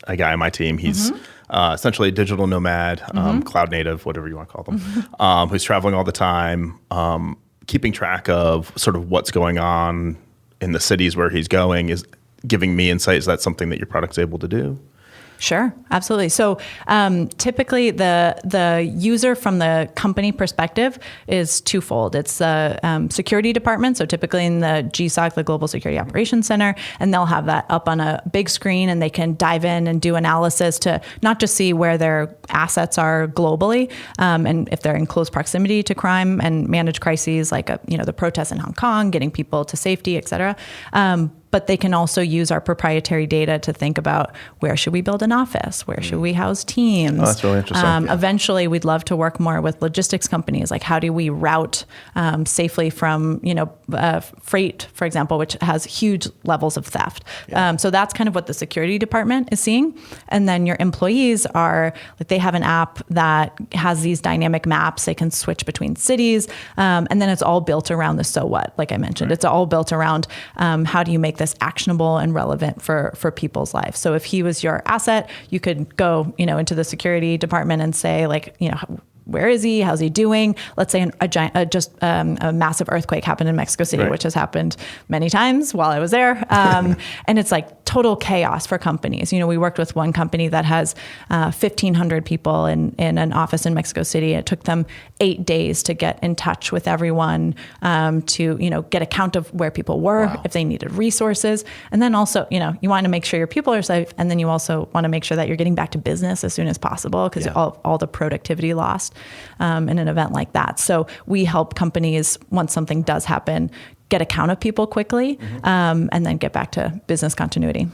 a guy on my team. He's essentially a digital nomad, cloud native, whatever you want to call them, who's traveling all the time, keeping track of sort of what's going on in the cities where he's going, is giving me insight. Is that something that your product's able to do? Sure, absolutely. So typically the user from the company perspective is twofold. It's the security department, so typically in the GSOC, the Global Security Operations Center, and they'll have that up on a big screen and they can dive in and do analysis to not just see where their assets are globally, and if they're in close proximity to crime, and manage crises like the protests in Hong Kong, getting people to safety, et cetera. But they can also use our proprietary data to think about where should we build an office? Where should we house teams? Oh, that's really interesting. Eventually, we'd love to work more with logistics companies. Like, how do we route safely from, freight, for example, which has huge levels of theft. Yeah. So that's kind of what the security department is seeing. And then your employees are, like, they have an app that has these dynamic maps. They can switch between cities. And then it's all built around the so what, like I mentioned. Right. It's all built around how do you make this actionable and relevant for people's lives. So if he was your asset, you could go, into the security department and say, like, where is he? How's he doing? Let's say a massive earthquake happened in Mexico City, right, which has happened many times while I was there. And it's like total chaos for companies. We worked with one company that has 1,500 people in an office in Mexico City. It took them 8 days to get in touch with everyone, to, get a count of where people were, wow, if they needed resources. And then also, you want to make sure your people are safe. And then you also want to make sure that you're getting back to business as soon as possible, because all the productivity lost in an event like that. So we help companies, once something does happen, get a count of people quickly, and then get back to business continuity.